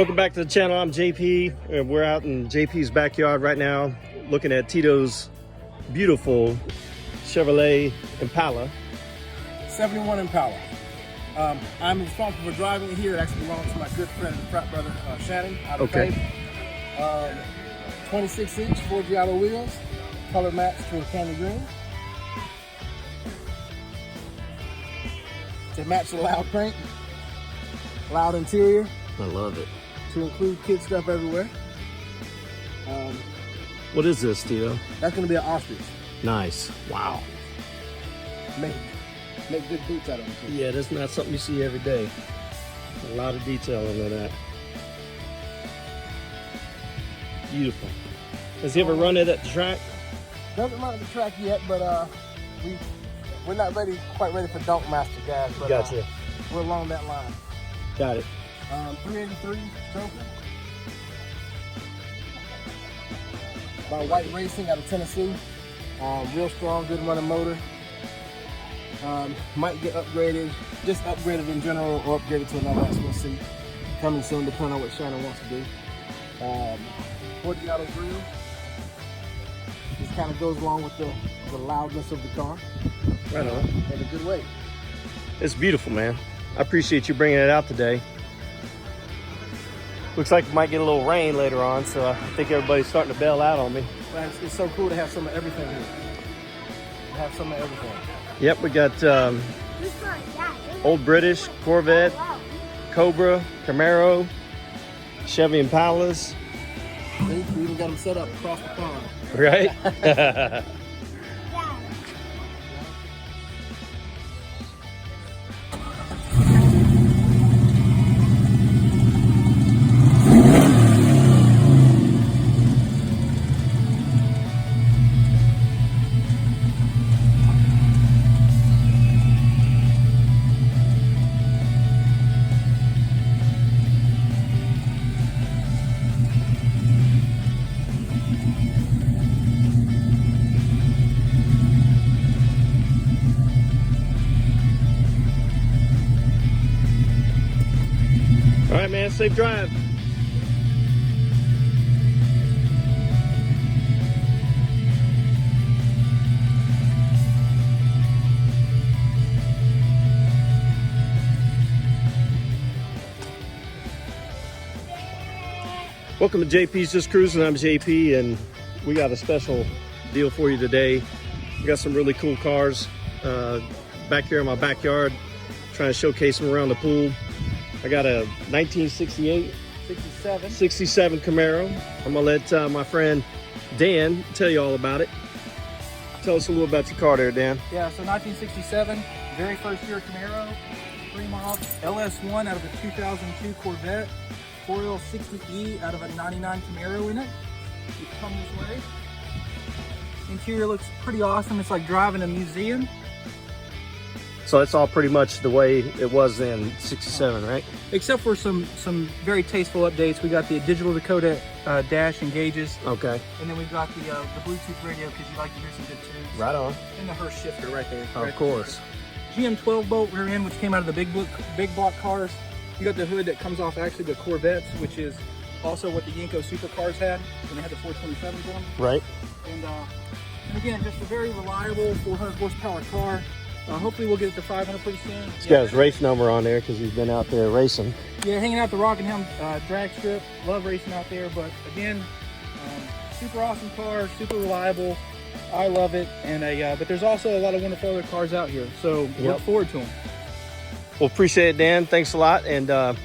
Welcome back to the channel. I'm JP, and we're out in JP's backyard right now looking at Tito's beautiful Chevrolet Impala. 71 Impala. I'm responsible for driving it here. It actually belongs to my good friend and frat brother, Shannon, out of Faith. 26-inch Forgiato wheels, color matched to a candy green. To match the loud crank, loud interior. I love it. To include kid stuff everywhere. What is this, Tito? That's going to be an ostrich. Nice. Wow. Make good boots out of them too. Yeah, that's not something you see every day. A lot of detail into that. Beautiful. Has he ever run it at the track? Doesn't run at the track yet, but we're not quite ready for Dunk Master guys. But, gotcha. We're along that line. Got it. 383 stroker by White Racing out of Tennessee. Real strong, good running motor. Might get upgraded, just upgraded in general, or upgraded to another S. We'll see. Coming soon, depending on what Shannon wants to do. Forgiato grill. This kind of goes along with the loudness of the car. Right on. In a good way. It's beautiful, man. I appreciate you bringing it out today. Looks like we might get a little rain later on, so I think everybody's starting to bail out on me. Well, it's so cool to have some of everything here. Have some of everything. Yep, we got Old British, Corvette, Cobra, Camaro, Chevy Impalas. We even got them set up across the pond. Right? All right, man, safe drive. Welcome to JP's Just Cruising. I'm JP, and we got a special deal for you today. We got some really cool cars back here in my backyard, trying to showcase them around the pool. I got a 1968 67 Camaro. I'm gonna let my friend Dan tell you all about it. Tell us a little about your car there, Dan. Yeah, so 1967, very first year Camaro, 3-model LS1 out of a 2002 Corvette, 4L60E out of a 99 Camaro in it. You come this way. Interior looks pretty awesome. It's like driving a museum. So that's all pretty much the way it was in 67, right? Except for some very tasteful updates. We got the digital decoder dash and gauges. Okay. And then we've got the Bluetooth radio because you like to hear some good tunes. Right on. And the Hearst shifter right there. Of course. GM 12-bolt rear end, which came out of the big block cars. You got the hood that comes off actually the Corvettes, which is also what the Yenko supercars had when they had the 427s on them. Right. And again, just a very reliable 400 horsepower car. Hopefully we'll get it to 500 pretty soon. He's got his race number on there because he's been out there racing. Yeah, hanging out the Rockingham drag strip. Love racing out there, but again, super awesome car, super reliable. I love it, and but there's also a lot of wonderful other cars out here, so look forward to them. Well, appreciate it, Dan. Thanks a lot, and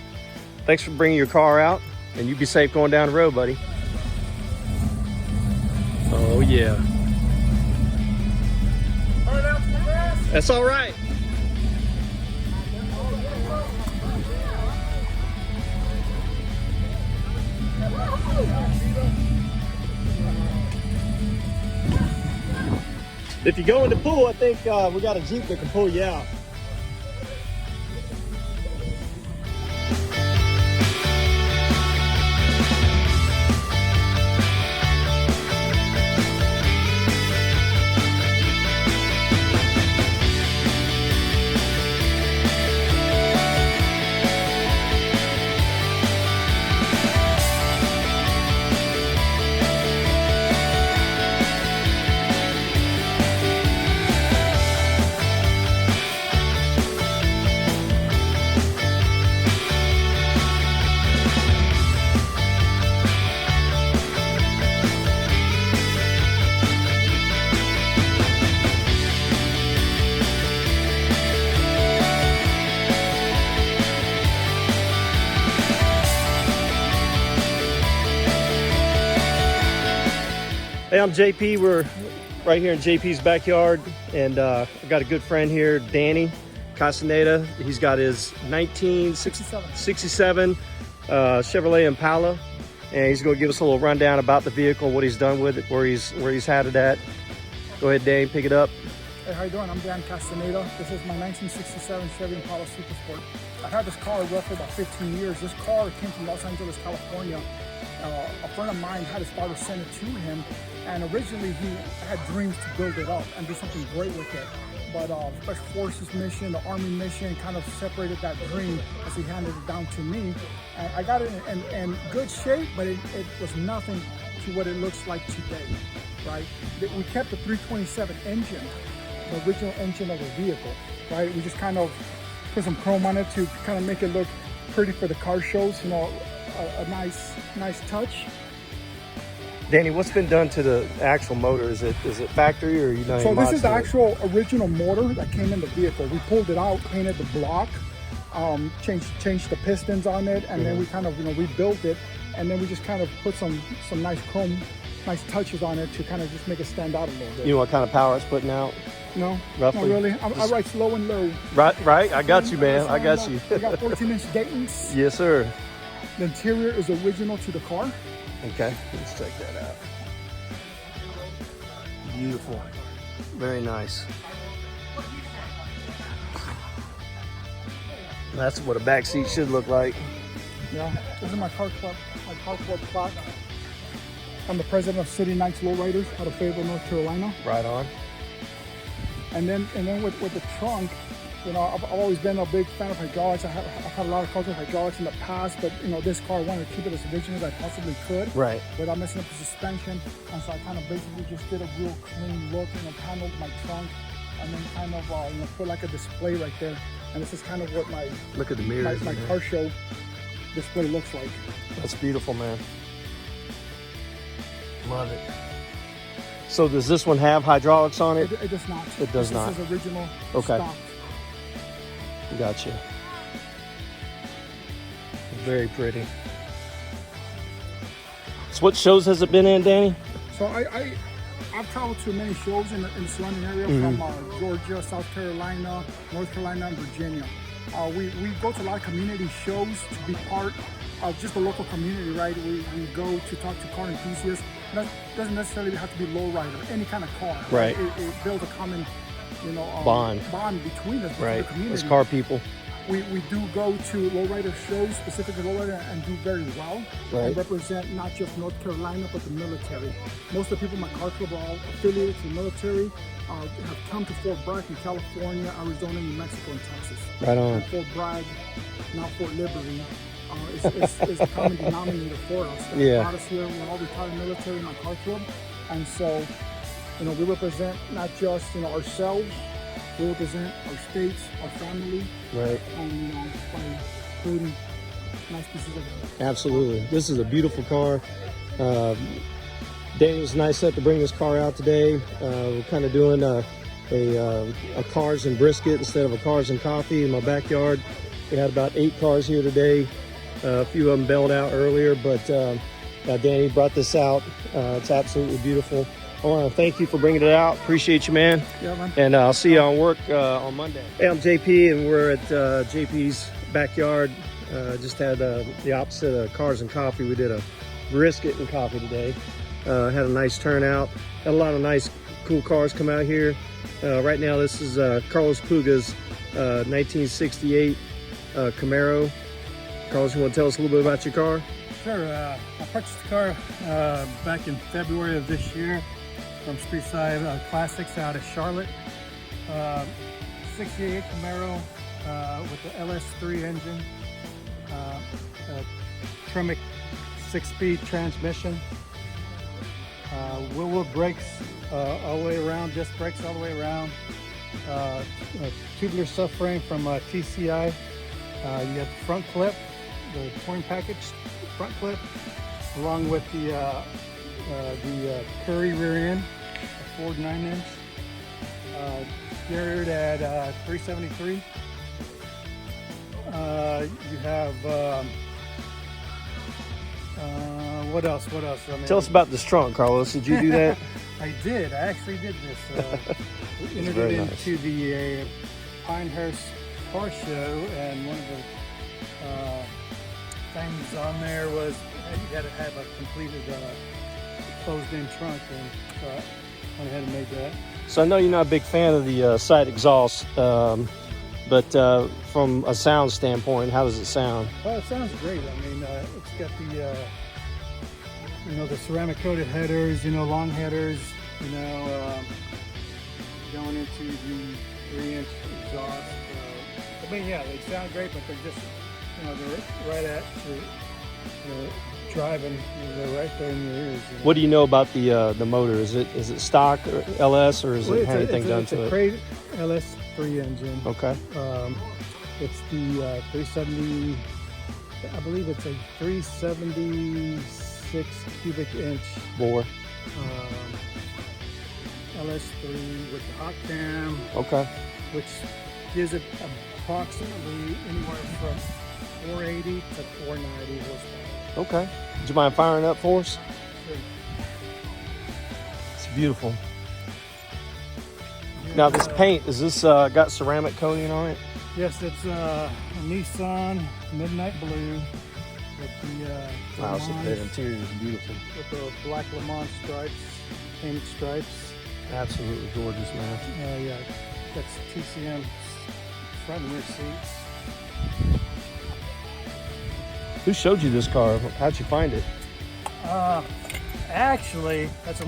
thanks for bringing your car out, and you be safe going down the road, buddy. Oh, yeah. That's all right. If you go in the pool, I think we got a Jeep that can pull you out. Hey, I'm JP. We're right here in JP's backyard, and I've got a good friend here, Danny Castaneda. He's got his 1967 Chevrolet Impala, and he's going to give us a little rundown about the vehicle, what he's done with it, where he's had it at. Go ahead, Danny, pick it up. Hey, how you doing? I'm Dan Castaneda. This is my 1967 Chevy Impala Super Sport. I've had this car roughly about 15 years. This car came from Los Angeles, California. A friend of mine had his father send it to him, and originally he had dreams to build it up and do something great with it. But Special Forces mission, the Army mission kind of separated that dream as he handed it down to me. And I got it in good shape, but it was nothing to what it looks like today, right? We kept the 327 engine, the original engine of the vehicle, right? We just kind of put some chrome on it to kind of make it look pretty for the car shows, you know, a nice touch. Danny, what's been done to the actual motor? Is it factory, or you know? So this is the actual original motor that came in the vehicle. We pulled it out, painted the block, changed the pistons on it, and then we kind of, you know, rebuilt it, and then we just kind of put some nice chrome, nice touches on it to kind of just make it stand out a little bit. You know what kind of power it's putting out? No, roughly? not really. I write slow and low. Right. I got you, man. I got you. We got 14-inch Dayton's. Yes, sir. The interior is original to the car. Okay, let's check that out. Beautiful. Very nice. That's what a back seat should look like. Yeah, this is my car club plaque. I'm the president of City Knights Lowriders out of Fayetteville, North Carolina. Right on. And then with the trunk, you know, I've always been a big fan of hydraulics. I've had a lot of cars with hydraulics in the past, but you know, this car I wanted to keep it as original as I possibly could. Right. Without messing up the suspension. And so I kind of basically just did a real clean look, you know, paneled my trunk, and then kind of you know, put like a display right there. And this is kind of what my look at the mirrors. My car show display looks like. That's beautiful, man. Love it. So does this one have hydraulics on it? It does not. It does not. This is original. Okay. Stock. Gotcha. Very pretty. So what shows has it been in, Danny? So I've traveled to many shows in the surrounding area from Georgia, South Carolina, North Carolina, and Virginia. We go to a lot of community shows to be part of just the local community, right? We go to talk to car enthusiasts. That doesn't necessarily have to be lowrider, any kind of car. Right. It builds a common, you know, bond between us, right. The community. As car people. We do go to lowrider shows, specifically lowrider, and do very well. Right. And represent not just North Carolina, but the military. Most of the people in my car club are all affiliated to the military, have come to Fort Bragg in California, Arizona, New Mexico, and Texas. Right on. And Fort Bragg, now Fort Liberty, is the common denominator for us. Yeah. A lot of us here, we're all retired military in my car club. And so, you know, we represent not just, you know, ourselves, we represent our states, our family, right? And you know, by creating nice pieces of it. Absolutely, this is a beautiful car. Daniel's nice enough to bring this car out today. We're kind of doing a cars and brisket instead of a cars and coffee in my backyard. We had about 8 cars here today. A few of them bailed out earlier, but Danny brought this out. It's absolutely beautiful. I want to thank you for bringing it out. Appreciate you, man. Yeah, man. And I'll see you on work on Monday. Hey, I'm JP, and we're at JP's backyard. Just had the opposite of cars and coffee. We did a brisket and coffee today. Had a nice turnout. Had a lot of nice, cool cars come out here. Right now, this is Carlos Puga's 1968 Camaro. Carlos, you want to tell us a little bit about your car? Sure. I purchased the car back in February of this year from Streetside Classics out of Charlotte. 68 Camaro with the LS3 engine, Tremec 6-speed transmission, wheel brakes all the way around, disc brakes all the way around, tubular subframe from TCI. You have the front clip, the touring package front clip, along with the Curry rear end, a Ford 9-inch, geared at 373. You have what else? What else? I mean, Tell us about this trunk, Carlos. Did you do that? I did. I actually did this. We entered very it nice. into the Pinehurst Car Show, and one of the things on there was you had to have a completed closed-in trunk, and so I went ahead and made that. So I know you're not a big fan of the side exhaust, but from a sound standpoint, how does it sound? Well, it sounds great. I mean, it's got the the ceramic coated headers, long headers, going into the 3-inch exhaust. I mean, yeah, they sound great, but they're just, they're right at your driving. They're right there in your ears. What do you know about the motor? Is it stock or LS, or is it have anything done to it? It's a Crate LS3 engine. Okay. It's the 370. I believe it's a 376 cubic inch Bore. LS3 with the hot cam, Okay. which gives it approximately anywhere from 480 to 490 horsepower. Okay. Would you mind firing up for us? Sure. It's beautiful. Now this paint, is this got ceramic coating on it? Yes, it's a Nissan Midnight Blue with the Wow, so the Le Mans- interior is beautiful. with the black Le Mans stripes, painted stripes. Absolutely gorgeous, man. Yeah, that's TCM front and rear seats. Who showed you this car? How'd you find it? Actually, that's a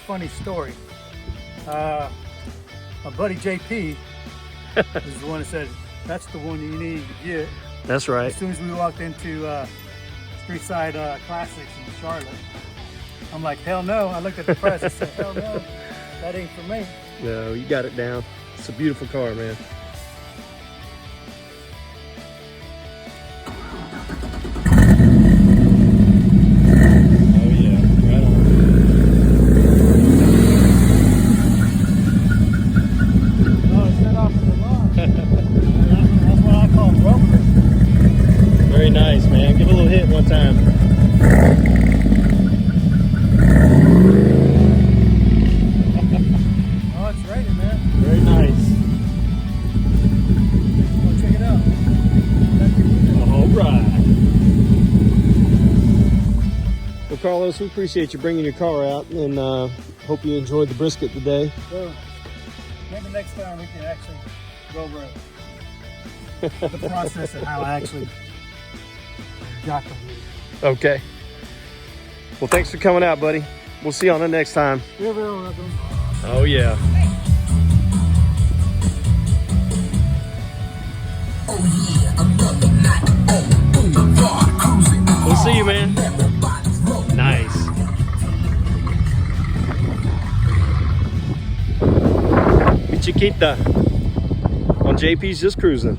funny story. My buddy JP is the one that said, that's the one you need to get. That's right. As soon as we walked into Streetside Classics in Charlotte, I'm like, hell no. I looked at the price and said, hell no, that ain't for me. No, you got it down. It's a beautiful car, man. Oh yeah, right on. Oh, it's set off in the lawn. That's what I call rubber. Very nice, man. Give it a little hit one time. Oh, it's raining, man. Very nice. Oh, check it out. All right. Well, Carlos, we appreciate you bringing your car out, and hope you enjoyed the brisket today. Well, maybe next time we can actually go over the process of how I actually got the view. Okay. Well, thanks for coming out, buddy. We'll see you on the next time. You're very welcome. Oh, yeah. We'll see you, man. Nice. Mi chiquita. On JP's Just Cruising.